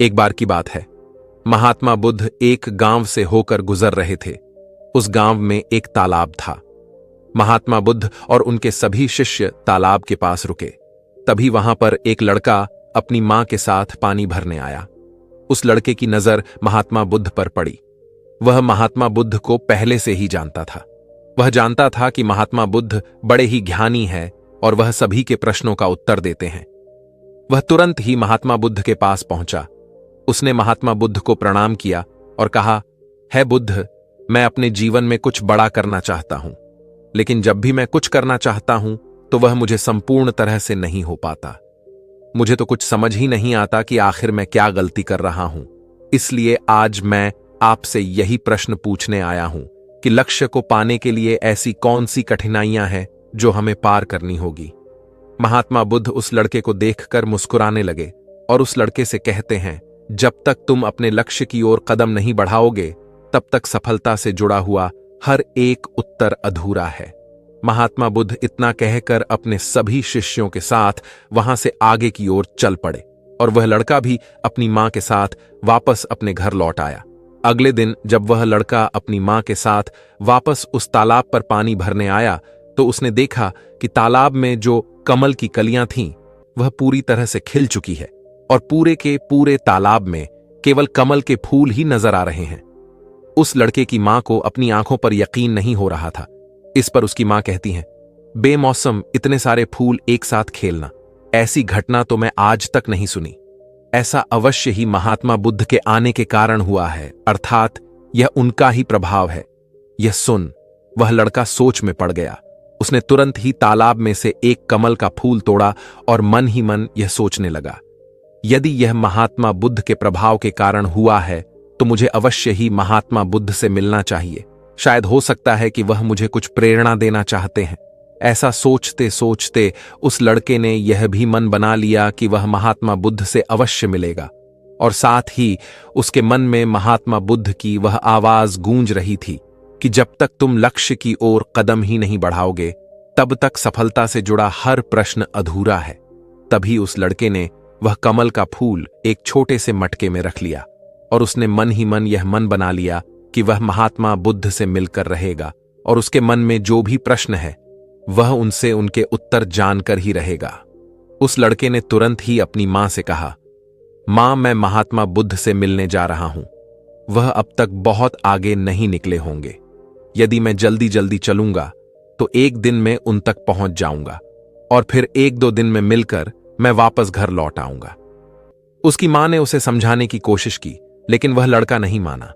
एक बार की बात है, महात्मा बुद्ध एक गांव से होकर गुजर रहे थे। उस गांव में एक तालाब था। महात्मा बुद्ध और उनके सभी शिष्य तालाब के पास रुके। तभी वहां पर एक लड़का अपनी मां के साथ पानी भरने आया। उस लड़के की नजर महात्मा बुद्ध पर पड़ी। वह महात्मा बुद्ध को पहले से ही जानता था। वह जानता था कि महात्मा बुद्ध बड़े ही ज्ञानी हैं और वह सभी के प्रश्नों का उत्तर देते हैं। वह तुरंत ही महात्मा बुद्ध के पास पहुंचा। उसने महात्मा बुद्ध को प्रणाम किया और कहा, है बुद्ध, मैं अपने जीवन में कुछ बड़ा करना चाहता हूं, लेकिन जब भी मैं कुछ करना चाहता हूं तो वह मुझे संपूर्ण तरह से नहीं हो पाता। मुझे तो कुछ समझ ही नहीं आता कि आखिर मैं क्या गलती कर रहा हूं। इसलिए आज मैं आपसे यही प्रश्न पूछने आया हूं कि लक्ष्य को पाने के लिए ऐसी कौन सी कठिनाइयां हैं जो हमें पार करनी होगी। महात्मा बुद्ध उस लड़के को देखकर मुस्कुराने लगे और उस लड़के से कहते हैं, जब तक तुम अपने लक्ष्य की ओर कदम नहीं बढ़ाओगे तब तक सफलता से जुड़ा हुआ हर एक उत्तर अधूरा है। महात्मा बुद्ध इतना कहकर अपने सभी शिष्यों के साथ वहां से आगे की ओर चल पड़े और वह लड़का भी अपनी मां के साथ वापस अपने घर लौट आया। अगले दिन जब वह लड़का अपनी मां के साथ वापस उस तालाब पर पानी भरने आया तो उसने देखा कि तालाब में जो कमल की कलियां थीं वह पूरी तरह से खिल चुकी है और पूरे के पूरे तालाब में केवल कमल के फूल ही नजर आ रहे हैं। उस लड़के की मां को अपनी आंखों पर यकीन नहीं हो रहा था। इस पर उसकी मां कहती हैं, बेमौसम इतने सारे फूल एक साथ खेलना, ऐसी घटना तो मैं आज तक नहीं सुनी। ऐसा अवश्य ही महात्मा बुद्ध के आने के कारण हुआ है, अर्थात यह उनका ही प्रभाव है। यह सुन वह लड़का सोच में पड़ गया। उसने तुरंत ही तालाब में से एक कमल का फूल तोड़ा और मन ही मन यह सोचने लगा, यदि यह महात्मा बुद्ध के प्रभाव के कारण हुआ है तो मुझे अवश्य ही महात्मा बुद्ध से मिलना चाहिए। शायद हो सकता है कि वह मुझे कुछ प्रेरणा देना चाहते हैं। ऐसा सोचते सोचते उस लड़के ने यह भी मन बना लिया कि वह महात्मा बुद्ध से अवश्य मिलेगा और साथ ही उसके मन में महात्मा बुद्ध की वह आवाज गूंज रही थी कि जब तक तुम लक्ष्य की ओर कदम ही नहीं बढ़ाओगे तब तक सफलता से जुड़ा हर प्रश्न अधूरा है। तभी उस लड़के ने वह कमल का फूल एक छोटे से मटके में रख लिया और उसने मन ही मन यह मन बना लिया कि वह महात्मा बुद्ध से मिलकर रहेगा और उसके मन में जो भी प्रश्न है वह उनसे उनके उत्तर जानकर ही रहेगा। उस लड़के ने तुरंत ही अपनी मां से कहा, मां, मैं महात्मा बुद्ध से मिलने जा रहा हूं। वह अब तक बहुत आगे नहीं निकले होंगे। यदि मैं जल्दी जल्दी चलूंगा तो एक दिन में उन तक पहुंच जाऊंगा और फिर एक दो दिन में मिलकर मैं वापस घर लौट आऊंगा। उसकी मां ने उसे समझाने की कोशिश की, लेकिन वह लड़का नहीं माना।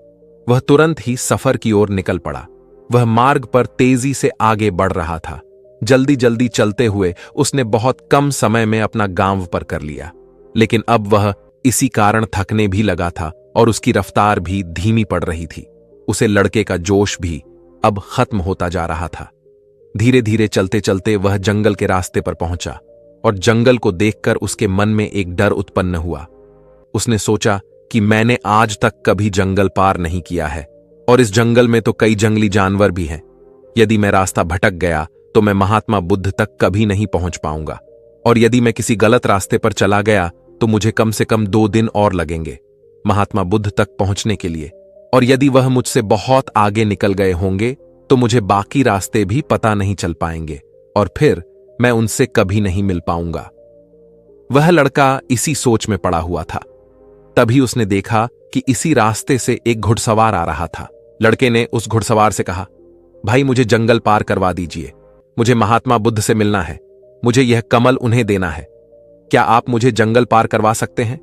वह तुरंत ही सफर की ओर निकल पड़ा। वह मार्ग पर तेजी से आगे बढ़ रहा था। जल्दी जल्दी चलते हुए उसने बहुत कम समय में अपना गांव पर कर लिया, लेकिन अब वह इसी कारण थकने भी लगा था और उसकी रफ्तार भी धीमी पड़ रही थी। उसे लड़के का जोश भी अब खत्म होता जा रहा था। धीरे धीरे चलते चलते वह जंगल के रास्ते पर पहुंचा और जंगल को देखकर उसके मन में एक डर उत्पन्न हुआ। उसने सोचा कि मैंने आज तक कभी जंगल पार नहीं किया है और इस जंगल में तो कई जंगली जानवर भी हैं। यदि मैं रास्ता भटक गया तो मैं महात्मा बुद्ध तक कभी नहीं पहुंच पाऊंगा और यदि मैं किसी गलत रास्ते पर चला गया तो मुझे कम से कम 2 दिन और लगेंगे महात्मा बुद्ध तक पहुंचने के लिए, और यदि वह मुझसे बहुत आगे निकल गए होंगे तो मुझे बाकी रास्ते भी पता नहीं चल पाएंगे और फिर मैं उनसे कभी नहीं मिल पाऊंगा। वह लड़का इसी सोच में पड़ा हुआ था। तभी उसने देखा कि इसी रास्ते से एक घुड़सवार आ रहा था। लड़के ने उस घुड़सवार से कहा, भाई, मुझे जंगल पार करवा दीजिए। मुझे महात्मा बुद्ध से मिलना है। मुझे यह कमल उन्हें देना है। क्या आप मुझे जंगल पार करवा सकते हैं?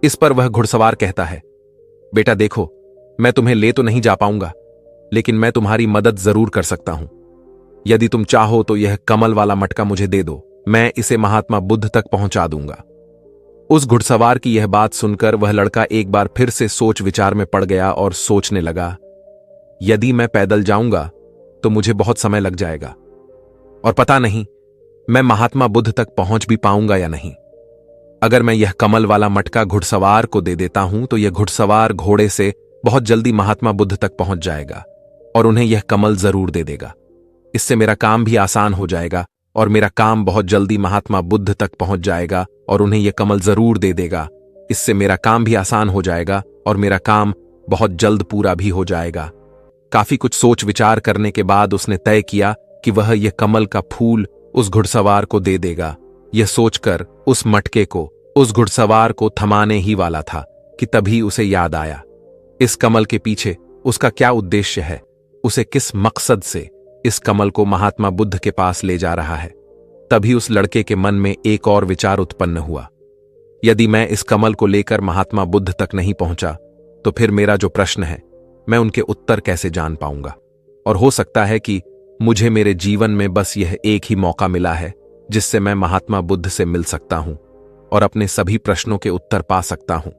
इस पर वह घुड़सवार कहता है, बेटा देखो, मैं तुम्हें ले तो नहीं जा पाऊंगा, लेकिन मैं तुम्हारी मदद जरूर कर सकता हूं। यदि तुम चाहो तो यह कमल वाला मटका मुझे दे दो, मैं इसे महात्मा बुद्ध तक पहुंचा दूंगा। उस घुड़सवार की यह बात सुनकर वह लड़का एक बार फिर से सोच विचार में पड़ गया और सोचने लगा, यदि मैं पैदल जाऊंगा तो मुझे बहुत समय लग जाएगा और पता नहीं मैं महात्मा बुद्ध तक पहुंच भी पाऊंगा या नहीं। अगर मैं यह कमल वाला मटका घुड़सवार को दे देता हूं तो यह घुड़सवार घोड़े से बहुत जल्दी महात्मा बुद्ध तक पहुंच जाएगा और उन्हें यह कमल जरूर दे देगा। इससे मेरा काम भी आसान हो जाएगा और मेरा काम बहुत जल्दी महात्मा बुद्ध तक पहुंच जाएगा और उन्हें यह कमल जरूर दे देगा। इससे मेरा काम भी आसान हो जाएगा और मेरा काम बहुत जल्द पूरा भी हो जाएगा। काफी कुछ सोच विचार करने के बाद उसने तय किया कि वह यह कमल का फूल उस घुड़सवार को दे देगा। यह सोचकर उस मटके को उस घुड़सवार को थमाने ही वाला था कि तभी उसे याद आया, इस कमल के पीछे उसका क्या उद्देश्य है, उसे किस मकसद से इस कमल को महात्मा बुद्ध के पास ले जा रहा है। तभी उस लड़के के मन में एक और विचार उत्पन्न हुआ, यदि मैं इस कमल को लेकर महात्मा बुद्ध तक नहीं पहुंचा तो फिर मेरा जो प्रश्न है मैं उनके उत्तर कैसे जान पाऊंगा। और हो सकता है कि मुझे मेरे जीवन में बस यह एक ही मौका मिला है जिससे मैं महात्मा बुद्ध से मिल सकता हूं और अपने सभी प्रश्नों के उत्तर पा सकता हूं।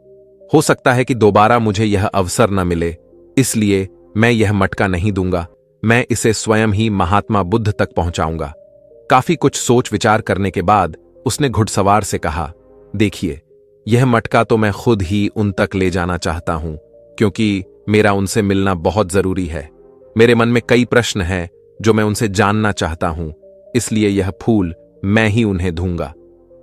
हो सकता है कि दोबारा मुझे यह अवसर न मिले, इसलिए मैं यह मटका नहीं दूंगा, मैं इसे स्वयं ही महात्मा बुद्ध तक पहुंचाऊंगा। काफी कुछ सोच विचार करने के बाद उसने घुड़सवार से कहा, देखिए, यह मटका तो मैं खुद ही उन तक ले जाना चाहता हूं क्योंकि मेरा उनसे मिलना बहुत जरूरी है। मेरे मन में कई प्रश्न हैं जो मैं उनसे जानना चाहता हूं, इसलिए यह फूल मैं ही उन्हें दूंगा।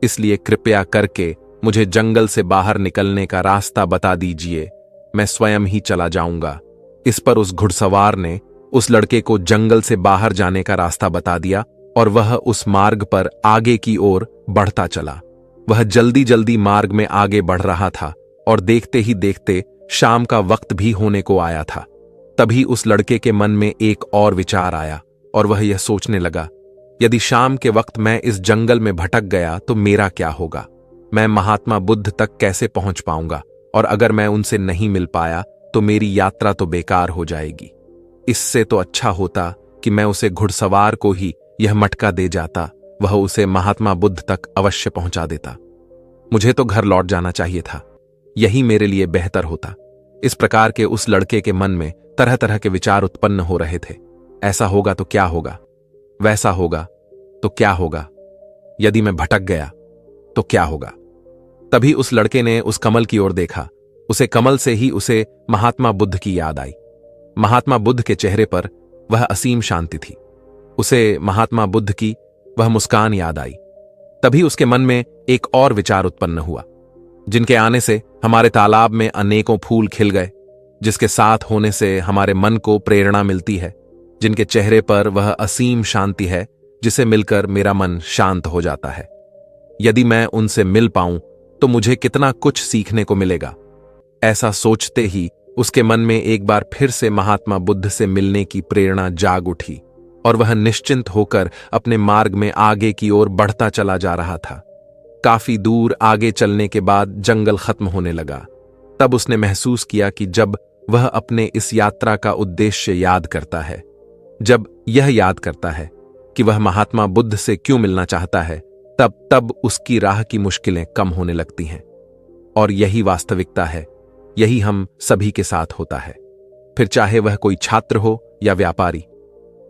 इसलिए कृपया करके मुझे जंगल से बाहर निकलने का रास्ता बता दीजिए, मैं स्वयं ही चला जाऊंगा। इस पर उस घुड़सवार ने उस लड़के को जंगल से बाहर जाने का रास्ता बता दिया और वह उस मार्ग पर आगे की ओर बढ़ता चला। वह जल्दी जल्दी मार्ग में आगे बढ़ रहा था और देखते ही देखते शाम का वक्त भी होने को आया था। तभी उस लड़के के मन में एक और विचार आया और वह यह सोचने लगा, यदि शाम के वक्त मैं इस जंगल में भटक गया तो मेरा क्या होगा, मैं महात्मा बुद्ध तक कैसे पहुंच पाऊंगा, और अगर मैं उनसे नहीं मिल पाया तो मेरी यात्रा तो बेकार हो जाएगी। इससे तो अच्छा होता कि मैं उसे घुड़सवार को ही यह मटका दे जाता, वह उसे महात्मा बुद्ध तक अवश्य पहुंचा देता। मुझे तो घर लौट जाना चाहिए था, यही मेरे लिए बेहतर होता। इस प्रकार के उस लड़के के मन में तरह तरह के विचार उत्पन्न हो रहे थे। ऐसा होगा तो क्या होगा, वैसा होगा तो क्या होगा, यदि मैं भटक गया तो क्या होगा। तभी उस लड़के ने उस कमल की ओर देखा। उसे कमल से ही उसे महात्मा बुद्ध की याद आई। महात्मा बुद्ध के चेहरे पर वह असीम शांति थी। उसे महात्मा बुद्ध की वह मुस्कान याद आई। तभी उसके मन में एक और विचार उत्पन्न हुआ, जिनके आने से हमारे तालाब में अनेकों फूल खिल गए, जिसके साथ होने से हमारे मन को प्रेरणा मिलती है, जिनके चेहरे पर वह असीम शांति है जिसे मिलकर मेरा मन शांत हो जाता है। यदि मैं उनसे मिल पाऊं तो मुझे कितना कुछ सीखने को मिलेगा। ऐसा सोचते ही उसके मन में एक बार फिर से महात्मा बुद्ध से मिलने की प्रेरणा जाग उठी और वह निश्चिंत होकर अपने मार्ग में आगे की ओर बढ़ता चला जा रहा था। काफी दूर आगे चलने के बाद जंगल खत्म होने लगा। तब उसने महसूस किया कि जब वह अपने इस यात्रा का उद्देश्य याद करता है, जब यह याद करता है कि वह महात्मा बुद्ध से क्यों मिलना चाहता है, तब उसकी राह की मुश्किलें कम होने लगती हैं। और यही वास्तविकता है, यही हम सभी के साथ होता है, फिर चाहे वह कोई छात्र हो या व्यापारी।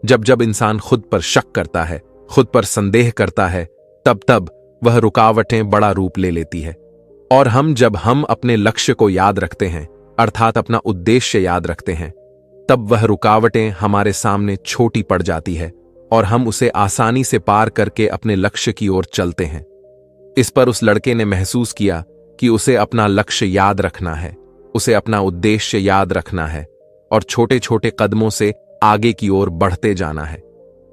जब जब इंसान खुद पर शक करता है, खुद पर संदेह करता है, तब वह रुकावटें बड़ा रूप ले लेती है। और जब हम अपने लक्ष्य को याद रखते हैं, अर्थात अपना उद्देश्य याद रखते हैं, तब वह रुकावटें हमारे सामने छोटी पड़ जाती है और हम उसे आसानी से पार करके अपने लक्ष्य की ओर चलते हैं। इस पर उस लड़के ने महसूस किया कि उसे अपना लक्ष्य याद रखना है, उसे अपना उद्देश्य याद रखना है और छोटे छोटे कदमों से आगे की ओर बढ़ते जाना है।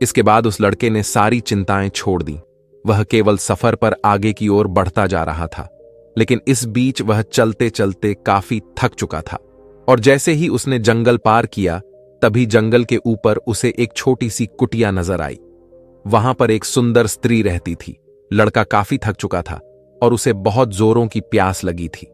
इसके बाद उस लड़के ने सारी चिंताएं छोड़ दी। वह केवल सफर पर आगे की ओर बढ़ता जा रहा था, लेकिन इस बीच वह चलते चलते काफी थक चुका था। और जैसे ही उसने जंगल पार किया, तभी जंगल के ऊपर उसे एक छोटी सी कुटिया नजर आई। वहां पर एक सुंदर स्त्री रहती थी। लड़का काफी थक चुका था और उसे बहुत जोरों की प्यास लगी थी।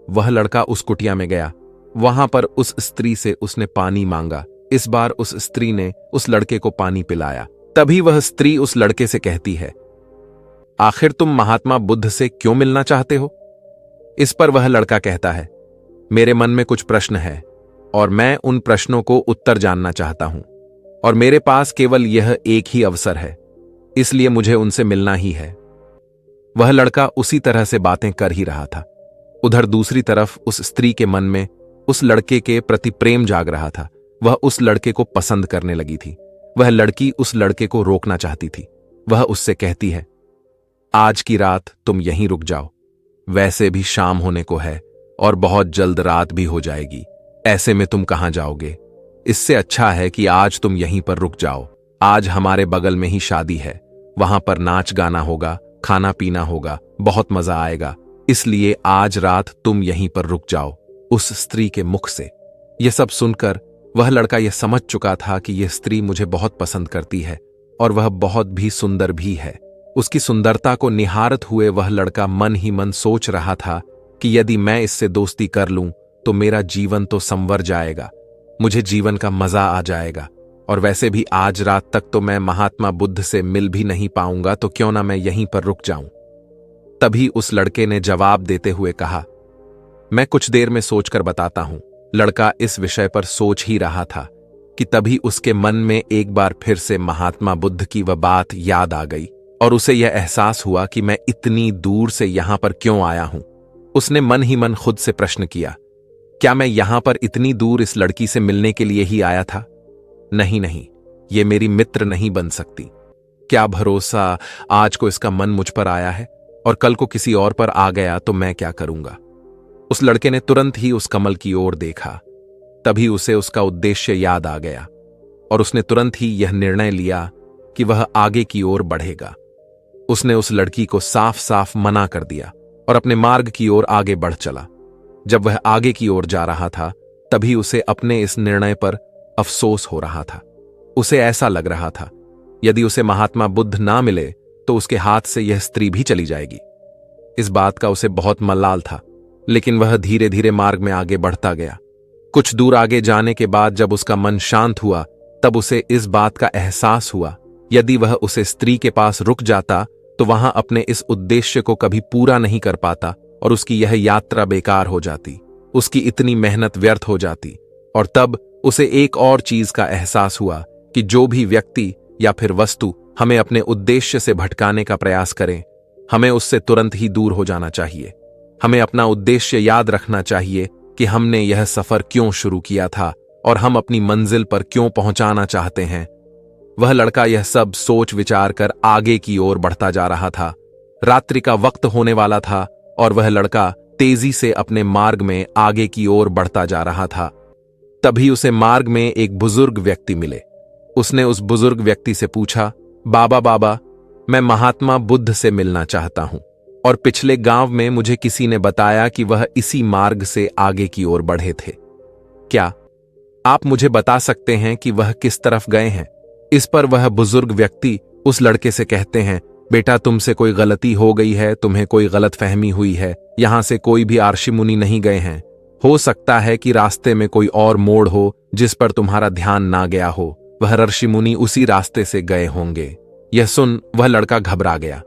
वह लड़का उस कुटिया में गया। वहां पर उस स्त्री से उसने पानी मांगा। इस बार उस स्त्री ने उस लड़के को पानी पिलाया। तभी वह स्त्री उस लड़के से कहती है, आखिर तुम महात्मा बुद्ध से क्यों मिलना चाहते हो? इस पर वह लड़का कहता है, मेरे मन में कुछ प्रश्न है और मैं उन प्रश्नों को उत्तर जानना चाहता हूं, और मेरे पास केवल यह एक ही अवसर है, इसलिए मुझे उनसे मिलना ही है। वह लड़का उसी तरह से बातें कर ही रहा था। उधर दूसरी तरफ उस स्त्री के मन में उस लड़के के प्रति प्रेम जाग रहा था। वह उस लड़के को पसंद करने लगी थी। वह लड़की उस लड़के को रोकना चाहती थी। वह उससे कहती है, आज की रात तुम यहीं रुक जाओ, वैसे भी शाम होने को है और बहुत जल्द रात भी हो जाएगी। ऐसे में तुम कहां जाओगे? इससे अच्छा है कि आज तुम यहीं पर रुक जाओ। आज हमारे बगल में ही शादी है, वहां पर नाच गाना होगा, खाना पीना होगा, बहुत मजा आएगा। इसलिए आज रात तुम यहीं पर रुक जाओ। उस स्त्री के मुख से यह सब सुनकर वह लड़का यह समझ चुका था कि यह स्त्री मुझे बहुत पसंद करती है और वह बहुत भी सुंदर भी है। उसकी सुंदरता को निहारत हुए वह लड़का मन ही मन सोच रहा था कि यदि मैं इससे दोस्ती कर लूं तो मेरा जीवन तो संवर जाएगा, मुझे जीवन का मजा आ जाएगा। और वैसे भी आज रात तक तो मैं महात्मा बुद्ध से मिल भी नहीं पाऊंगा, तो क्यों ना मैं यहीं पर रुक जाऊं। तभी उस लड़के ने जवाब देते हुए कहा, मैं कुछ देर में सोचकर बताता हूं। लड़का इस विषय पर सोच ही रहा था कि तभी उसके मन में एक बार फिर से महात्मा बुद्ध की वह बात याद आ गई और उसे यह एहसास हुआ कि मैं इतनी दूर से यहां पर क्यों आया हूं। उसने मन ही मन खुद से प्रश्न किया, क्या मैं यहां पर इतनी दूर इस लड़की से मिलने के लिए ही आया था? नहीं नहीं, ये मेरी मित्र नहीं बन सकती। क्या भरोसा आज को इसका मन मुझ पर आया है और कल को किसी और पर आ गया तो मैं क्या करूंगा। उस लड़के ने तुरंत ही उस कमल की ओर देखा। तभी उसे उसका उद्देश्य याद आ गया और उसने तुरंत ही यह निर्णय लिया कि वह आगे की ओर बढ़ेगा। उसने उस लड़की को साफ साफ मना कर दिया और अपने मार्ग की ओर आगे बढ़ चला। जब वह आगे की ओर जा रहा था तभी उसे अपने इस निर्णय पर अफसोस हो रहा था। उसे ऐसा लग रहा था यदि उसे महात्मा बुद्ध ना मिले तो उसके हाथ से यह स्त्री भी चली जाएगी। इस बात का उसे बहुत मलाल था, लेकिन वह धीरे धीरे मार्ग में आगे बढ़ता गया। कुछ दूर आगे जाने के बाद जब उसका मन शांत हुआ तब उसे इस बात का एहसास हुआ यदि वह उसे स्त्री के पास रुक जाता तो वहां अपने इस उद्देश्य को कभी पूरा नहीं कर पाता और उसकी यह यात्रा बेकार हो जाती, उसकी इतनी मेहनत व्यर्थ हो जाती। और तब उसे एक और चीज का एहसास हुआ कि जो भी व्यक्ति या फिर वस्तु हमें अपने उद्देश्य से भटकाने का प्रयास करें, हमें उससे तुरंत ही दूर हो जाना चाहिए। हमें अपना उद्देश्य याद रखना चाहिए कि हमने यह सफर क्यों शुरू किया था और हम अपनी मंजिल पर क्यों पहुंचाना चाहते हैं। वह लड़का यह सब सोच विचार कर आगे की ओर बढ़ता जा रहा था। रात्रि का वक्त होने वाला था और वह लड़का तेजी से अपने मार्ग में आगे की ओर बढ़ता जा रहा था। तभी उसे मार्ग में एक बुजुर्ग व्यक्ति मिले। उसने उस बुजुर्ग व्यक्ति से पूछा, बाबा बाबा, मैं महात्मा बुद्ध से मिलना चाहता हूं और पिछले गांव में मुझे किसी ने बताया कि वह इसी मार्ग से आगे की ओर बढ़े थे। क्या आप मुझे बता सकते हैं कि वह किस तरफ गए हैं? इस पर वह बुजुर्ग व्यक्ति उस लड़के से कहते हैं, बेटा तुमसे कोई गलती हो गई है, तुम्हें कोई गलत फहमी हुई है। यहां से कोई भी ऋषि मुनि नहीं गए हैं। हो सकता है कि रास्ते में कोई और मोड़ हो जिस पर तुम्हारा ध्यान ना गया हो। वह ऋषि मुनि उसी रास्ते से गए होंगे। यह सुन वह लड़का घबरा गया।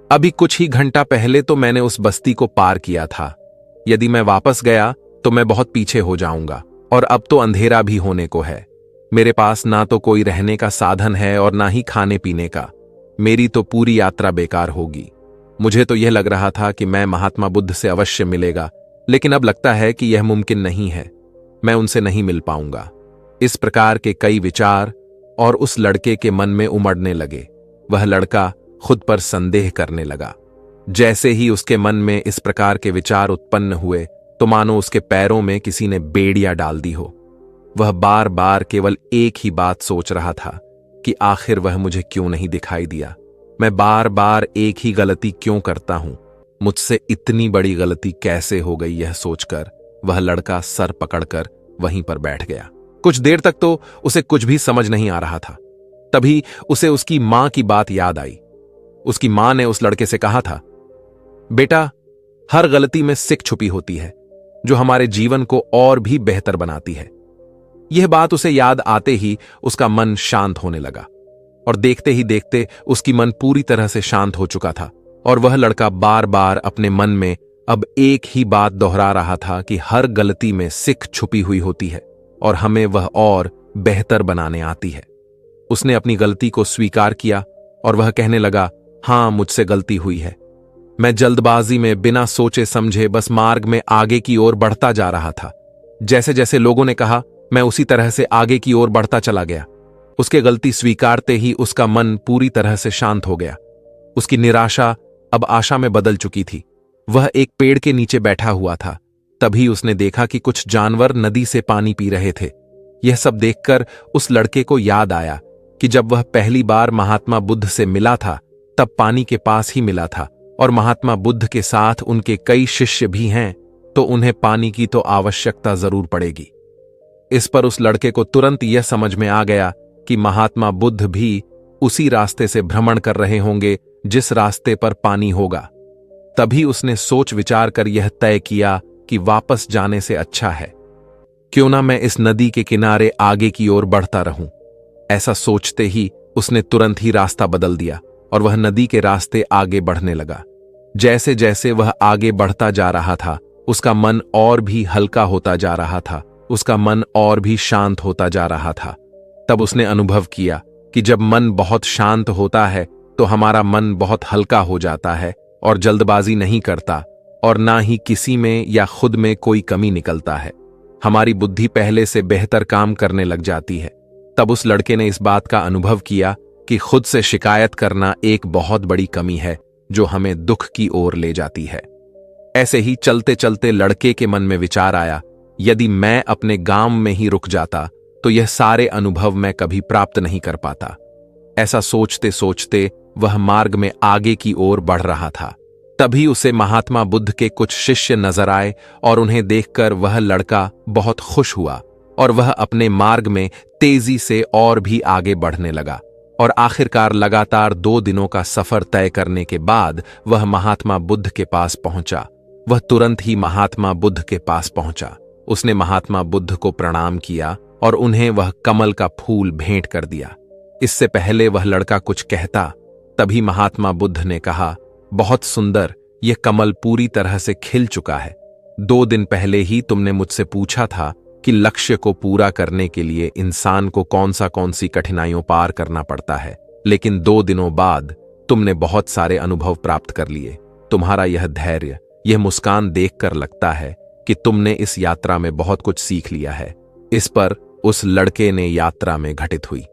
अभी कुछ ही घंटा पहले तो मैंने उस बस्ती को पार किया था। यदि मैं वापस गया तो मैं बहुत पीछे हो जाऊंगा और अब तो अंधेरा भी होने को है। मेरे पास ना तो कोई रहने का साधन है और ना ही खाने पीने का। मेरी तो पूरी यात्रा बेकार होगी। मुझे तो यह लग रहा था कि मैं महात्मा बुद्ध से अवश्य मिलेगा, लेकिन अब लगता है कि यह मुमकिन नहीं है। मैं उनसे नहीं मिल पाऊंगा। इस प्रकार के कई विचार और उस लड़के के मन में उमड़ने लगे। वह लड़का खुद पर संदेह करने लगा। जैसे ही उसके मन में इस प्रकार के विचार उत्पन्न हुए तो मानो उसके पैरों में किसी ने बेड़ियां डाल दी हो। वह बार बार केवल एक ही बात सोच रहा था कि आखिर वह मुझे क्यों नहीं दिखाई दिया। मैं बार बार एक ही गलती क्यों करता हूं? मुझसे इतनी बड़ी गलती कैसे हो गई? यह सोचकर वह लड़का सर पकड़कर वहीं पर बैठ गया। कुछ देर तक तो उसे कुछ भी समझ नहीं आ रहा था। तभी उसे उसकी मां की बात याद आई। उसकी मां ने उस लड़के से कहा था, बेटा, हर गलती में सीख छुपी होती है जो हमारे जीवन को और भी बेहतर बनाती है। यह बात उसे याद आते ही उसका मन शांत होने लगा और देखते ही देखते उसकी मन पूरी तरह से शांत हो चुका था और वह लड़का बार बार अपने मन में अब एक ही बात दोहरा रहा था कि हर गलती में सीख छुपी हुई होती है और हमें वह और बेहतर बनाने आती है। उसने अपनी गलती को स्वीकार किया और वह कहने लगा, हां, मुझसे गलती हुई है। मैं जल्दबाजी में बिना सोचे समझे बस मार्ग में आगे की ओर बढ़ता जा रहा था। जैसे जैसे लोगों ने कहा मैं उसी तरह से आगे की ओर बढ़ता चला गया। उसके गलती स्वीकारते ही उसका मन पूरी तरह से शांत हो गया। उसकी निराशा अब आशा में बदल चुकी थी वह एक पेड़ के नीचे बैठा हुआ था। तभी उसने देखा कि कुछ जानवर नदी से पानी पी रहे थे। यह सब देखकर उस लड़के को याद आया कि जब वह पहली बार महात्मा बुद्ध से मिला था तब पानी के पास ही मिला था, और महात्मा बुद्ध के साथ उनके कई शिष्य भी हैं, तो उन्हें पानी की तो आवश्यकता जरूर पड़ेगी। इस पर उस लड़के को तुरंत यह समझ में आ गया कि महात्मा बुद्ध भी उसी रास्ते से भ्रमण कर रहे होंगे जिस रास्ते पर पानी होगा। तभी उसने सोच विचार कर यह तय किया कि वापस जाने से अच्छा है क्यों ना मैं इस नदी के किनारे आगे की ओर बढ़ता रहूं। ऐसा सोचते ही उसने तुरंत ही रास्ता बदल दिया और वह नदी के रास्ते आगे बढ़ने लगा। जैसे जैसे वह आगे बढ़ता जा रहा था, उसका मन और भी हल्का होता जा रहा था, उसका मन और भी शांत होता जा रहा था। तब उसने अनुभव किया कि जब मन बहुत शांत होता है तो हमारा मन बहुत हल्का हो जाता है और जल्दबाजी नहीं करता, और ना ही किसी में या खुद में कोई कमी निकलता है। हमारी बुद्धि पहले से बेहतर काम करने लग जाती है। तब उस लड़के ने इस बात का अनुभव किया कि खुद से शिकायत करना एक बहुत बड़ी कमी है जो हमें दुख की ओर ले जाती है। ऐसे ही चलते चलते लड़के के मन में विचार आया, यदि मैं अपने गांव में ही रुक जाता तो यह सारे अनुभव मैं कभी प्राप्त नहीं कर पाता। ऐसा सोचते सोचते वह मार्ग में आगे की ओर बढ़ रहा था। तभी उसे महात्मा बुद्ध के कुछ शिष्य नजर आए और उन्हें देखकर वह लड़का बहुत खुश हुआ और वह अपने मार्ग में तेजी से और भी आगे बढ़ने लगा, और आखिरकार लगातार 2 दिनों का सफर तय करने के बाद वह महात्मा बुद्ध के पास पहुंचा। वह तुरंत ही महात्मा बुद्ध के पास पहुंचा। उसने महात्मा बुद्ध को प्रणाम किया और उन्हें वह कमल का फूल भेंट कर दिया। इससे पहले वह लड़का कुछ कहता, तभी महात्मा बुद्ध ने कहा, बहुत सुंदर, यह कमल पूरी तरह से खिल चुका है। 2 दिन पहले ही तुमने मुझसे पूछा था कि लक्ष्य को पूरा करने के लिए इंसान को कौन सी कठिनाइयों पार करना पड़ता है, लेकिन 2 दिनों बाद तुमने बहुत सारे अनुभव प्राप्त कर लिए। तुम्हारा यह धैर्य, यह मुस्कान देखकर लगता है कि तुमने इस यात्रा में बहुत कुछ सीख लिया है। इस पर उस लड़के ने यात्रा में घटित हुई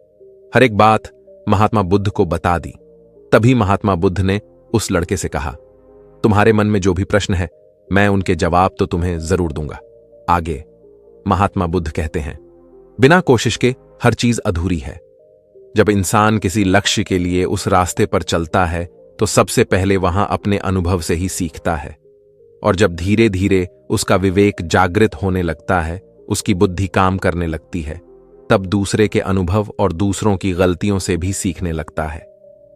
हर एक बात महात्मा बुद्ध को बता दी। तभी महात्मा बुद्ध ने उस लड़के से कहा, तुम्हारे मन में जो भी प्रश्न है मैं उनके जवाब तो तुम्हें जरूर दूंगा। आगे महात्मा बुद्ध कहते हैं, बिना कोशिश के हर चीज अधूरी है। जब इंसान किसी लक्ष्य के लिए उस रास्ते पर चलता है तो सबसे पहले वहां अपने अनुभव से ही सीखता है, और जब धीरे धीरे उसका विवेक जागृत होने लगता है, उसकी बुद्धि काम करने लगती है, तब दूसरे के अनुभव और दूसरों की गलतियों से भी सीखने लगता है।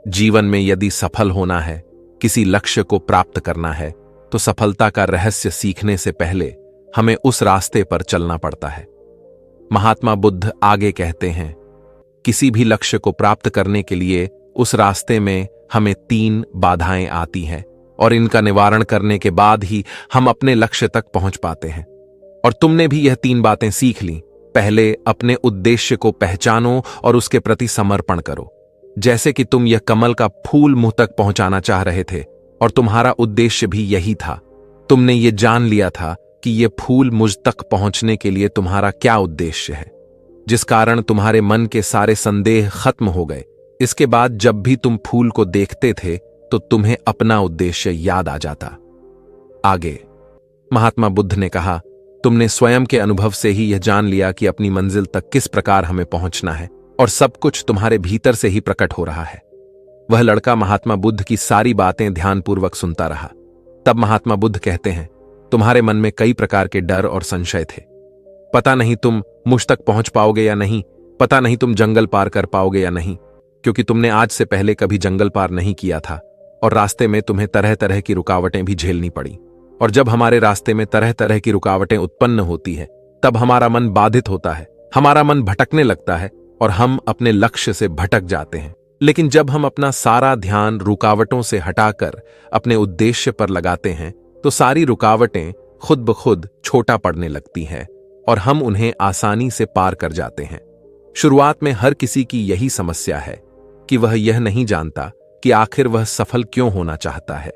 जीवन में यदि सफल होना है, किसी लक्ष्य को प्राप्त करना है, तो सफलता का रहस्य सीखने से पहले हमें उस रास्ते पर चलना पड़ता है। महात्मा बुद्ध आगे कहते हैं, किसी भी लक्ष्य को प्राप्त करने के लिए उस रास्ते में हमें 3 बाधाएं आती हैं, और इनका निवारण करने के बाद ही हम अपने लक्ष्य तक पहुंच पाते हैं। और तुमने भी यह 3 बातें सीख ली। पहले अपने उद्देश्य को पहचानो और उसके प्रति समर्पण करो। जैसे कि तुम यह कमल का फूल मुंह तक पहुंचाना चाह रहे थे, और तुम्हारा उद्देश्य भी यही था। तुमने ये जान लिया था कि यह फूल मुझ तक पहुंचने के लिए तुम्हारा क्या उद्देश्य है, जिस कारण तुम्हारे मन के सारे संदेह खत्म हो गए। इसके बाद जब भी तुम फूल को देखते थे तो तुम्हें अपना उद्देश्य याद आ जाता। आगे महात्मा बुद्ध ने कहा, तुमने स्वयं के अनुभव से ही यह जान लिया कि अपनी मंजिल तक किस प्रकार हमें पहुंचना है, और सब कुछ तुम्हारे भीतर से ही प्रकट हो रहा है। वह लड़का महात्मा बुद्ध की सारी बातें ध्यानपूर्वक सुनता रहा। तब महात्मा बुद्ध कहते हैं, तुम्हारे मन में कई प्रकार के डर और संशय थे। पता नहीं तुम मुझ तक पहुंच पाओगे या नहीं, पता नहीं तुम जंगल पार कर पाओगे या नहीं, क्योंकि तुमने आज से पहले कभी जंगल पार नहीं किया था, और रास्ते में तुम्हें तरह तरह की रुकावटें भी झेलनी पड़ी। और जब हमारे रास्ते में तरह तरह की रुकावटें उत्पन्न होती है, तब हमारा मन बाधित होता है, हमारा मन भटकने लगता है और हम अपने लक्ष्य से भटक जाते हैं। लेकिन जब हम अपना सारा ध्यान रुकावटों से हटाकर अपने उद्देश्य पर लगाते हैं, तो सारी रुकावटें खुद ब खुद छोटा पड़ने लगती हैं और हम उन्हें आसानी से पार कर जाते हैं। शुरुआत में हर किसी की यही समस्या है कि वह यह नहीं जानता कि आखिर वह सफल क्यों होना चाहता है,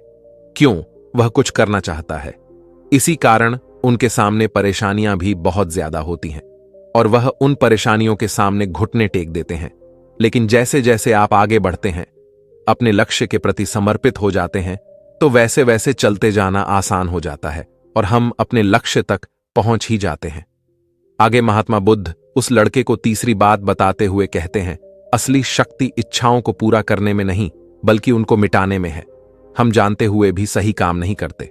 क्यों वह कुछ करना चाहता है। इसी कारण उनके सामने परेशानियां भी बहुत ज्यादा होती हैं और वह उन परेशानियों के सामने घुटने टेक देते हैं। लेकिन जैसे जैसे आप आगे बढ़ते हैं, अपने लक्ष्य के प्रति समर्पित हो जाते हैं, तो वैसे वैसे चलते जाना आसान हो जाता है और हम अपने लक्ष्य तक पहुंच ही जाते हैं। आगे महात्मा बुद्ध उस लड़के को तीसरी बात बताते हुए कहते हैं, असली शक्ति इच्छाओं को पूरा करने में नहीं बल्कि उनको मिटाने में है। हम जानते हुए भी सही काम नहीं करते।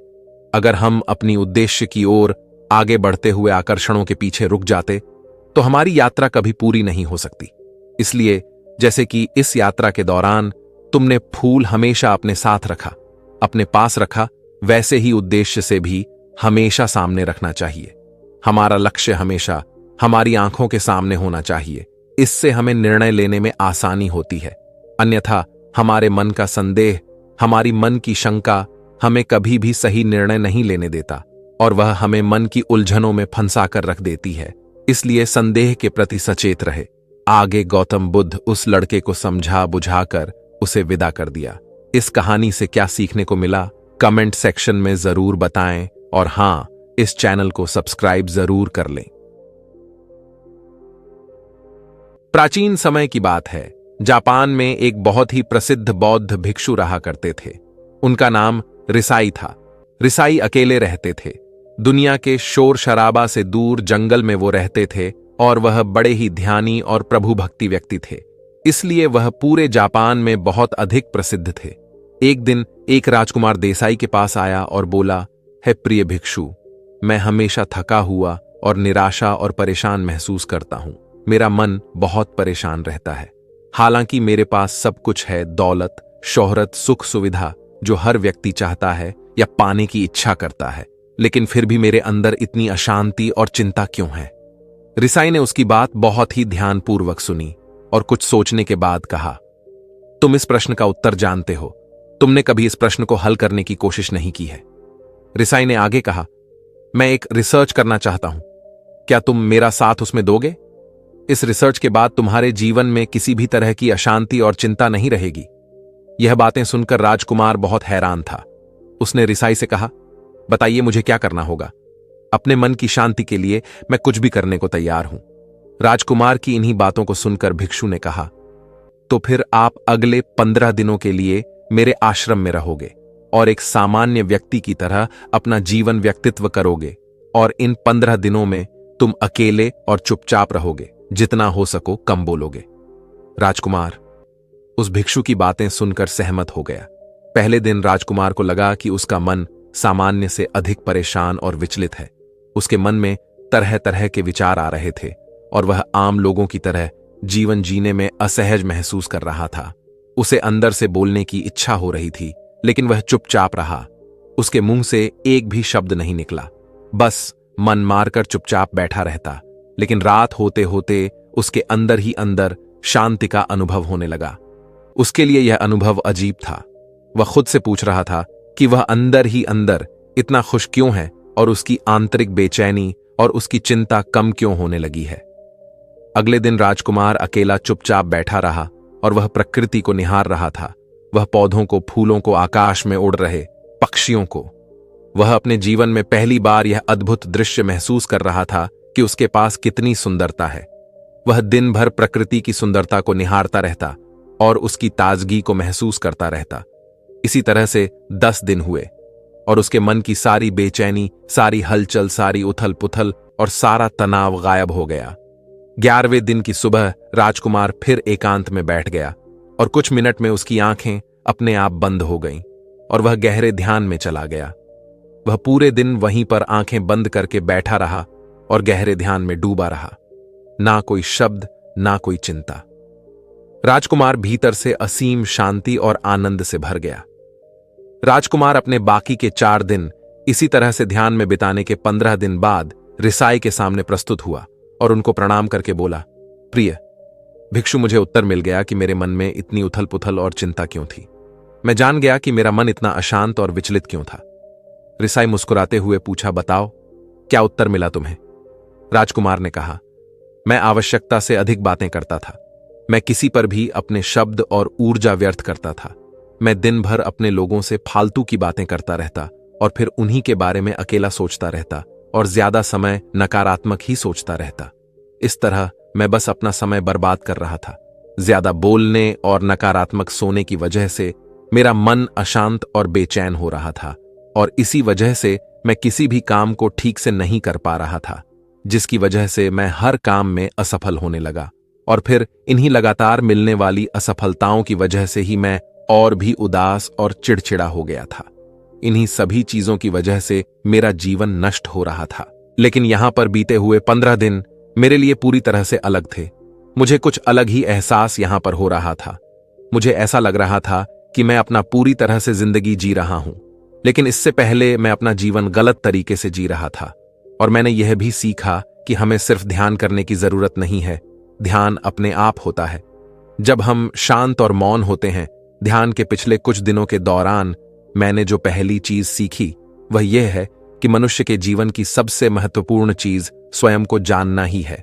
अगर हम अपनी उद्देश्य की ओर आगे बढ़ते हुए आकर्षणों के पीछे रुक जाते तो हमारी यात्रा कभी पूरी नहीं हो सकती। इसलिए जैसे कि इस यात्रा के दौरान तुमने फूल हमेशा अपने साथ रखा, अपने पास रखा, वैसे ही उद्देश्य से भी हमेशा सामने रखना चाहिए। हमारा लक्ष्य हमेशा हमारी आंखों के सामने होना चाहिए। इससे हमें निर्णय लेने में आसानी होती है। अन्यथा हमारे मन का संदेह, हमारी मन की शंका हमें कभी भी सही निर्णय नहीं लेने देता और वह हमें मन की उलझनों में फंसा कर रख देती है। इसलिए संदेह के प्रति सचेत रहे। आगे गौतम बुद्ध उस लड़के को समझा बुझाकर उसे विदा कर दिया। इस कहानी से क्या सीखने को मिला, कमेंट सेक्शन में जरूर बताएं और हां, इस चैनल को सब्सक्राइब जरूर कर लें। प्राचीन समय की बात है। जापान में एक बहुत ही प्रसिद्ध बौद्ध भिक्षु रहा करते थे। उनका नाम रिसाई था। रिसाई अकेले रहते थे। दुनिया के शोर शराबा से दूर जंगल में वो रहते थे और वह बड़े ही ध्यानी और प्रभु भक्ति व्यक्ति थे। इसलिए वह पूरे जापान में बहुत अधिक प्रसिद्ध थे। एक दिन एक राजकुमार देसाई के पास आया और बोला, हे प्रिय भिक्षु, मैं हमेशा थका हुआ और निराशा और परेशान महसूस करता हूं। मेरा मन बहुत परेशान रहता है। हालांकि मेरे पास सब कुछ है, दौलत, शोहरत, सुख, सुविधा जो हर व्यक्ति चाहता है या पाने की इच्छा करता है, लेकिन फिर भी मेरे अंदर इतनी अशांति और चिंता क्यों है? रिसाई ने उसकी बात बहुत ही ध्यानपूर्वक सुनी और कुछ सोचने के बाद कहा, तुम इस प्रश्न का उत्तर जानते हो। तुमने कभी इस प्रश्न को हल करने की कोशिश नहीं की है। रिसाई ने आगे कहा, मैं एक रिसर्च करना चाहता हूं। क्या तुम मेरा साथ उसमें दोगे? इस रिसर्च के बाद तुम्हारे जीवन में किसी भी तरह की अशांति और चिंता नहीं रहेगी। यह बातें सुनकर राजकुमार बहुत हैरान था। उसने रिसाई से कहा, बताइए मुझे क्या करना होगा? अपने मन की शांति के लिए मैं कुछ भी करने को तैयार हूं। राजकुमार की इन्हीं बातों को सुनकर भिक्षु ने कहा, तो फिर आप अगले 15 दिनों के लिए मेरे आश्रम में रहोगे और एक सामान्य व्यक्ति की तरह अपना जीवन व्यक्तित्व करोगे और इन 15 दिनों में तुम अकेले और चुपचाप रहोगे, जितना हो सको कम बोलोगे। राजकुमार उस भिक्षु की बातें सुनकर सहमत हो गया। पहले दिन राजकुमार को लगा कि उसका मन सामान्य से अधिक परेशान और विचलित है। उसके मन में तरह तरह के विचार आ रहे थे और वह आम लोगों की तरह जीवन जीने में असहज महसूस कर रहा था। उसे अंदर से बोलने की इच्छा हो रही थी, लेकिन वह चुपचाप रहा। उसके मुंह से एक भी शब्द नहीं निकला, बस मन मारकर चुपचाप बैठा रहता। लेकिन रात होते होते उसके अंदर ही अंदर शांति का अनुभव होने लगा। उसके लिए यह अनुभव अजीब था। वह खुद से पूछ रहा था कि वह अंदर ही अंदर इतना खुश क्यों है और उसकी आंतरिक बेचैनी और उसकी चिंता कम क्यों होने लगी है। अगले दिन राजकुमार अकेला चुपचाप बैठा रहा और वह प्रकृति को निहार रहा था। वह पौधों को, फूलों को, आकाश में उड़ रहे पक्षियों को। वह अपने जीवन में पहली बार यह अद्भुत दृश्य महसूस कर रहा था कि उसके पास कितनी सुंदरता है। वह दिन भर प्रकृति की सुंदरता को निहारता रहता और उसकी ताजगी को महसूस करता रहता। इसी तरह से 10 दिन हुए और उसके मन की सारी बेचैनी, सारी हलचल, सारी उथल पुथल और सारा तनाव गायब हो गया। 11वें दिन की सुबह राजकुमार फिर एकांत में बैठ गया और कुछ मिनट में उसकी आंखें अपने आप बंद हो गईं और वह गहरे ध्यान में चला गया। वह पूरे दिन वहीं पर आंखें बंद करके बैठा रहा और गहरे ध्यान में डूबा रहा। ना कोई शब्द, ना कोई चिंता। राजकुमार भीतर से असीम शांति और आनंद से भर गया। राजकुमार अपने बाकी के 4 दिन इसी तरह से ध्यान में बिताने के 15 दिन बाद रिसाई के सामने प्रस्तुत हुआ और उनको प्रणाम करके बोला, प्रिय भिक्षु, मुझे उत्तर मिल गया कि मेरे मन में इतनी उथल पुथल और चिंता क्यों थी। मैं जान गया कि मेरा मन इतना अशांत और विचलित क्यों था। रिसाई मुस्कुराते हुए पूछा, बताओ क्या उत्तर मिला तुम्हें? राजकुमार ने कहा, मैं आवश्यकता से अधिक बातें करता था। मैं किसी पर भी अपने शब्द और ऊर्जा व्यर्थ करता था। मैं दिन भर अपने लोगों से फालतू की बातें करता रहता और फिर उन्हीं के बारे में अकेला सोचता रहता और ज्यादा समय नकारात्मक ही सोचता रहता। इस तरह मैं बस अपना समय बर्बाद कर रहा था। ज्यादा बोलने और नकारात्मक सोने की वजह से मेरा मन अशांत और बेचैन हो रहा था और इसी वजह से मैं किसी भी काम को ठीक से नहीं कर पा रहा था, जिसकी वजह से मैं हर काम में असफल होने लगा। और फिर इन्हीं लगातार मिलने वाली असफलताओं की वजह से ही मैं और भी उदास और चिड़चिड़ा हो गया था। इन्हीं सभी चीजों की वजह से मेरा जीवन नष्ट हो रहा था। लेकिन यहां पर बीते हुए 15 दिन मेरे लिए पूरी तरह से अलग थे। मुझे कुछ अलग ही एहसास यहां पर हो रहा था। मुझे ऐसा लग रहा था कि मैं अपना पूरी तरह से जिंदगी जी रहा हूं, लेकिन इससे पहले मैं अपना जीवन गलत तरीके से जी रहा था। और मैंने यह भी सीखा कि हमें सिर्फ ध्यान करने की जरूरत नहीं है, ध्यान अपने आप होता है। जब हम शांत और मौन होते हैं, ध्यान के पिछले कुछ दिनों के दौरान मैंने जो पहली चीज सीखी वह यह है कि मनुष्य के जीवन की सबसे महत्वपूर्ण चीज स्वयं को जानना ही है।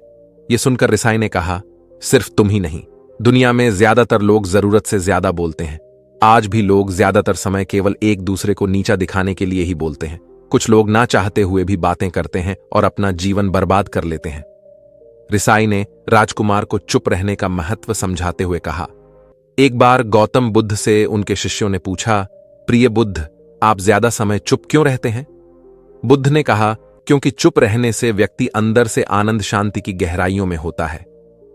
यह सुनकर रिसाई ने कहा, सिर्फ तुम ही नहीं, दुनिया में ज्यादातर लोग जरूरत से ज्यादा बोलते हैं। आज भी लोग ज्यादातर समय केवल एक दूसरे को नीचा दिखाने के लिए ही बोलते हैं। कुछ लोग ना चाहते हुए भी बातें करते हैं और अपना जीवन बर्बाद कर लेते हैं। रिसाई ने राजकुमार को चुप रहने का महत्व समझाते हुए कहा। एक बार गौतम बुद्ध से उनके शिष्यों ने पूछा, प्रिय बुद्ध, आप ज्यादा समय चुप क्यों रहते हैं? बुद्ध ने कहा, क्योंकि चुप रहने से व्यक्ति अंदर से आनंद शांति की गहराइयों में होता है।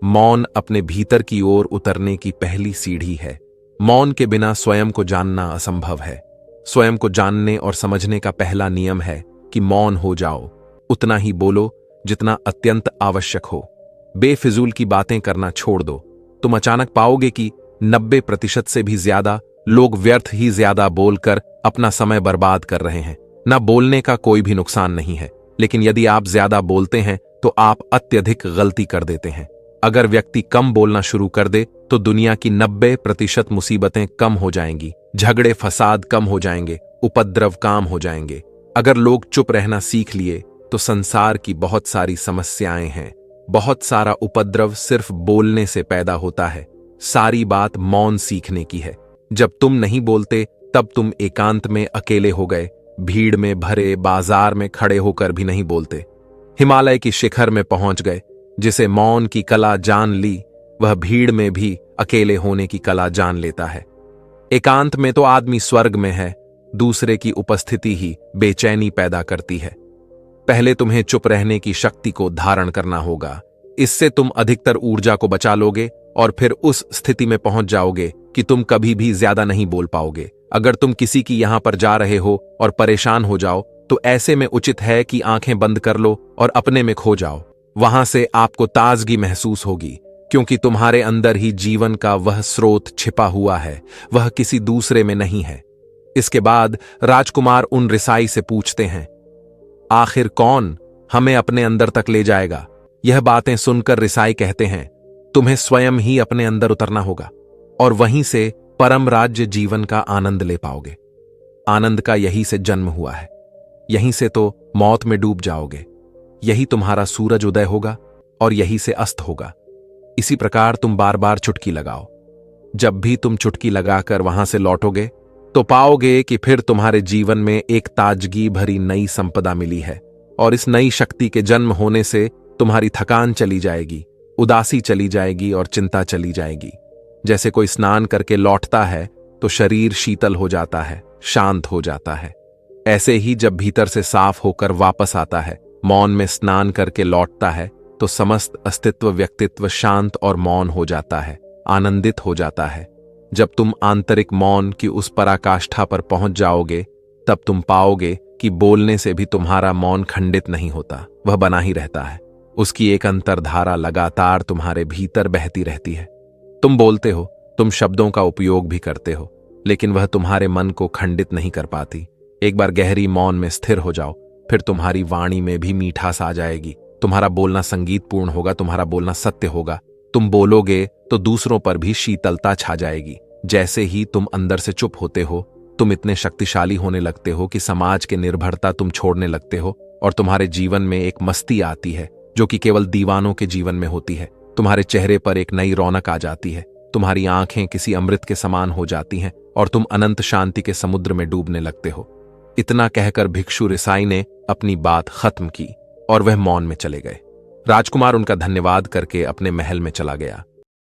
मौन अपने भीतर की ओर उतरने की पहली सीढ़ी है। मौन के बिना स्वयं को जानना असंभव है। स्वयं को जानने और समझने का पहला नियम है कि मौन हो जाओ, उतना ही बोलो जितना अत्यंत आवश्यक हो। बेफिजूल की बातें करना छोड़ दो। तुम अचानक पाओगे कि 90% से भी ज्यादा लोग व्यर्थ ही ज्यादा बोलकर अपना समय बर्बाद कर रहे हैं। ना बोलने का कोई भी नुकसान नहीं है, लेकिन यदि आप ज्यादा बोलते हैं तो आप अत्यधिक गलती कर देते हैं। अगर व्यक्ति कम बोलना शुरू कर दे तो दुनिया की 90% मुसीबतें कम हो जाएंगी, झगड़े फसाद कम हो जाएंगे, उपद्रव काम हो जाएंगे। अगर लोग चुप रहना सीख लिए तो संसार की बहुत सारी समस्याएं हैं। बहुत सारा उपद्रव सिर्फ बोलने से पैदा होता है। सारी बात मौन सीखने की है। जब तुम नहीं बोलते तब तुम एकांत में अकेले हो गए, भीड़ में भरे बाजार में खड़े होकर भी नहीं बोलते। हिमालय की शिखर में पहुंच गए। जिसे मौन की कला जान ली, वह भीड़ में भी अकेले होने की कला जान लेता है। एकांत में तो आदमी स्वर्ग में है, दूसरे की उपस्थिति ही बेचैनी पैदा करती है। पहले तुम्हें चुप रहने की शक्ति को धारण करना होगा। इससे तुम अधिकतर ऊर्जा को बचा लोगे और फिर उस स्थिति में पहुंच जाओगे कि तुम कभी भी ज्यादा नहीं बोल पाओगे। अगर तुम किसी की यहां पर जा रहे हो और परेशान हो जाओ तो ऐसे में उचित है कि आंखें बंद कर लो और अपने में खो जाओ। वहां से आपको ताजगी महसूस होगी, क्योंकि तुम्हारे अंदर ही जीवन का वह स्रोत छिपा हुआ है, वह किसी दूसरे में नहीं है। इसके बाद राजकुमार उन रिसाई से पूछते हैं, आखिर कौन हमें अपने अंदर तक ले जाएगा? यह बातें सुनकर रिसाई कहते हैं, तुम्हें स्वयं ही अपने अंदर उतरना होगा और वहीं से परम राज्य जीवन का आनंद ले पाओगे। आनंद का यही से जन्म हुआ है, यहीं से तो मौत में डूब जाओगे। यही तुम्हारा सूरज उदय होगा और यही से अस्त होगा। इसी प्रकार तुम बार बार चुटकी लगाओ। जब भी तुम चुटकी लगाकर वहां से लौटोगे तो पाओगे कि फिर तुम्हारे जीवन में एक ताजगी भरी नई संपदा मिली है। और इस नई शक्ति के जन्म होने से तुम्हारी थकान चली जाएगी, उदासी चली जाएगी और चिंता चली जाएगी। जैसे कोई स्नान करके लौटता है तो शरीर शीतल हो जाता है, शांत हो जाता है। ऐसे ही जब भीतर से साफ होकर वापस आता है, मौन में स्नान करके लौटता है, तो समस्त अस्तित्व व्यक्तित्व शांत और मौन हो जाता है, आनंदित हो जाता है। जब तुम आंतरिक मौन की उस पराकाष्ठा पर पहुंच जाओगे तब तुम पाओगे कि बोलने से भी तुम्हारा मौन खंडित नहीं होता, वह बना ही रहता है। उसकी एक अंतर्धारा लगातार तुम्हारे भीतर बहती रहती है। तुम बोलते हो, तुम शब्दों का उपयोग भी करते हो, लेकिन वह तुम्हारे मन को खंडित नहीं कर पाती। एक बार गहरी मौन में स्थिर हो जाओ, फिर तुम्हारी वाणी में भी मीठास आ जाएगी। तुम्हारा बोलना संगीतपूर्ण होगा, तुम्हारा बोलना सत्य होगा। तुम बोलोगे तो दूसरों पर भी शीतलता छा जाएगी। जैसे ही तुम अंदर से चुप होते हो, तुम इतने शक्तिशाली होने लगते हो कि समाज के निर्भरता तुम छोड़ने लगते हो और तुम्हारे जीवन में एक मस्ती आती है जो कि केवल दीवानों के जीवन में होती है। तुम्हारे चेहरे पर एक नई रौनक आ जाती है, तुम्हारी आंखें किसी अमृत के समान हो जाती हैं और तुम अनंत शांति के समुद्र में डूबने लगते हो। इतना कहकर भिक्षु रिसाई ने अपनी बात खत्म की और वह मौन में चले गए। राजकुमार उनका धन्यवाद करके अपने महल में चला गया।